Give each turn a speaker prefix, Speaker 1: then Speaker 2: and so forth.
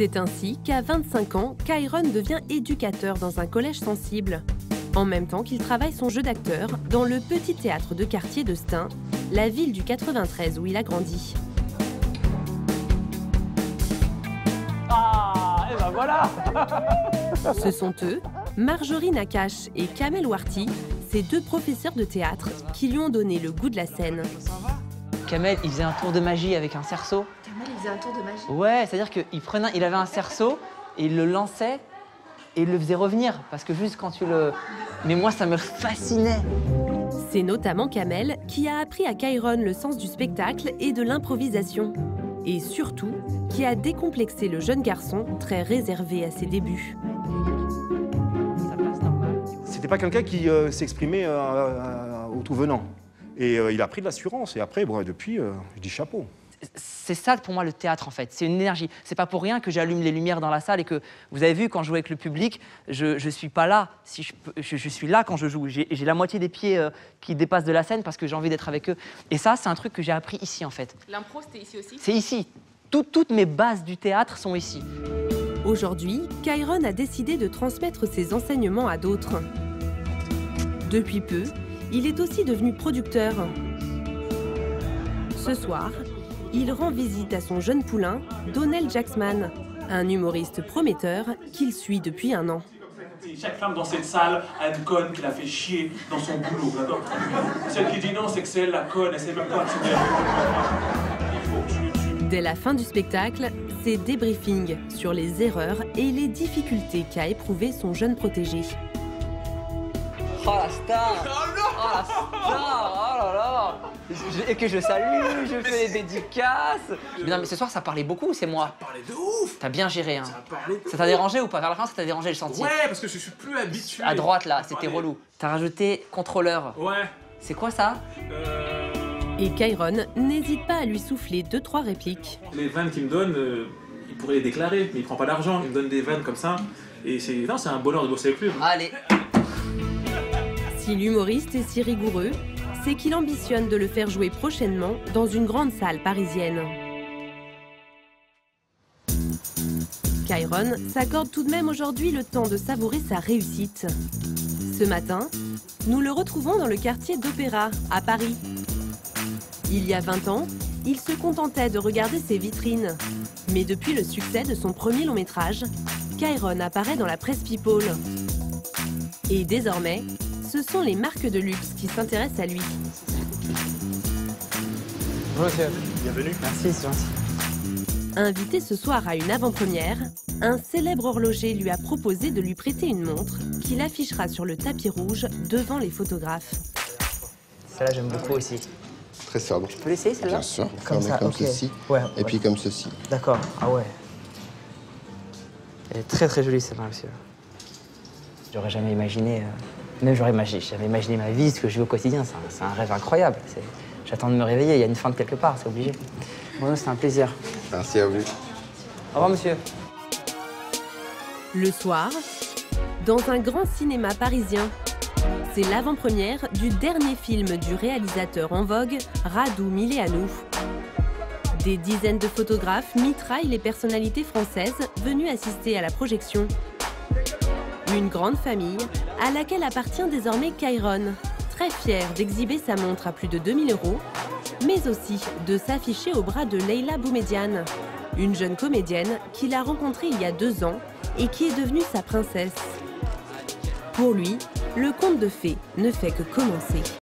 Speaker 1: C'est ainsi qu'à 25 ans, Kairon devient éducateur dans un collège sensible, en même temps qu'il travaille son jeu d'acteur dans le petit théâtre de quartier de Stein, la ville du 93 où il a grandi.
Speaker 2: Ah, et ben voilà.
Speaker 1: Ce sont eux, Marjorie Nakache et Kamel Ouarti, ces deux professeurs de théâtre qui lui ont donné le goût de la scène.
Speaker 2: Kamel, il faisait un tour de magie avec un cerceau.
Speaker 3: Kamel, il faisait un tour de magie?
Speaker 2: Ouais, c'est-à-dire qu'il avait un cerceau et il le lançait et il le faisait revenir. Parce que juste quand tu le... Mais moi, ça me fascinait.
Speaker 1: C'est notamment Kamel qui a appris à Kairon le sens du spectacle et de l'improvisation. Et surtout, qui a décomplexé le jeune garçon très réservé à ses débuts.
Speaker 4: C'était pas quelqu'un qui s'exprimait au tout venant. Et il a pris de l'assurance. Et après, bon, depuis, je dis chapeau.
Speaker 2: C'est ça pour moi le théâtre en fait, c'est une énergie. C'est pas pour rien que j'allume les lumières dans la salle et que, vous avez vu, quand je joue avec le public, je suis pas là. Si je suis là quand je joue. J'ai la moitié des pieds qui dépassent de la scène parce que j'ai envie d'être avec eux. Et ça, c'est un truc que j'ai appris ici en fait.
Speaker 3: L'impro, c'était ici aussi?
Speaker 2: C'est ici. Toutes mes bases du théâtre sont ici.
Speaker 1: Aujourd'hui, Kairon a décidé de transmettre ses enseignements à d'autres. Depuis peu, il est aussi devenu producteur. Ce soir, il rend visite à son jeune poulain, Donnell Jacksman, un humoriste prometteur qu'il suit depuis 1 an.
Speaker 5: Chaque femme dans cette salle a une conne qui l'a fait chier dans son boulot. Celle qui dit non, c'est que c'est elle la conne, elle sait même pas accéder.
Speaker 1: Dès la fin du spectacle, c'est débriefing sur les erreurs et les difficultés qu'a éprouvé son jeune protégé.
Speaker 2: Oh la star! Oh la star! Oh là là! Et que je salue, je fais des dédicaces. Mais non, mais ce soir, ça parlait beaucoup, c'est moi.
Speaker 5: Ça parlait de ouf!
Speaker 2: T'as bien géré, hein.
Speaker 5: Ça parlait de
Speaker 2: Ça t'a dérangé ou pas? Vers la fin, ça t'a dérangé le sentier?
Speaker 5: Ouais, parce que je suis plus habitué.
Speaker 2: À droite, là, c'était
Speaker 5: parlait.
Speaker 2: relou. T'as rajouté contrôleur.
Speaker 5: Ouais.
Speaker 2: C'est quoi ça?
Speaker 1: Et Kairon n'hésite pas à lui souffler 2-3 répliques.
Speaker 5: Les vannes qu'il me donne, il pourrait les déclarer, mais il prend pas d'argent. Il me donne des vannes comme ça. Et c'est un bonheur de bosser avec lui.
Speaker 2: Allez.
Speaker 1: Si l'humoriste est si rigoureux, c'est qu'il ambitionne de le faire jouer prochainement dans une grande salle parisienne. Kairon s'accorde tout de même aujourd'hui le temps de savourer sa réussite. Ce matin, nous le retrouvons dans le quartier d'Opéra, à Paris. Il y a 20 ans, il se contentait de regarder ses vitrines. Mais depuis le succès de son premier long métrage, Kairon apparaît dans la presse People. Et désormais, ce sont les marques de luxe qui s'intéressent à lui.
Speaker 2: Bonjour monsieur.
Speaker 4: Bienvenue.
Speaker 2: Merci, c'est gentil.
Speaker 1: Invité ce soir à une avant-première, un célèbre horloger lui a proposé de lui prêter une montre qu'il affichera sur le tapis rouge devant les photographes.
Speaker 2: Celle-là, j'aime beaucoup aussi.
Speaker 6: Très sobre.
Speaker 2: Je peux l'essayer celle-là?
Speaker 6: Bien sûr.
Speaker 2: Comme ça,
Speaker 6: comme
Speaker 2: ok.
Speaker 6: ceci.
Speaker 2: Ouais,
Speaker 6: Et puis comme ceci.
Speaker 2: D'accord, ah ouais. Elle est très très jolie celle-là, monsieur. J'aurais jamais imaginé, même jamais imaginé ma vie, ce que je vis au quotidien. C'est un rêve incroyable. J'attends de me réveiller, il y a une fin de quelque part, c'est obligé. Bon, c'est un plaisir.
Speaker 6: Merci à vous.
Speaker 2: Au revoir, monsieur.
Speaker 1: Le soir, dans un grand cinéma parisien, c'est l'avant-première du dernier film du réalisateur en vogue, Radu Mileanu. Des dizaines de photographes mitraillent les personnalités françaises venues assister à la projection. Une grande famille à laquelle appartient désormais Kairon, très fier d'exhiber sa montre à plus de 2000 €, mais aussi de s'afficher au bras de Leila Boumediane, une jeune comédienne qu'il a rencontrée il y a 2 ans et qui est devenue sa princesse. Pour lui, le conte de fées ne fait que commencer.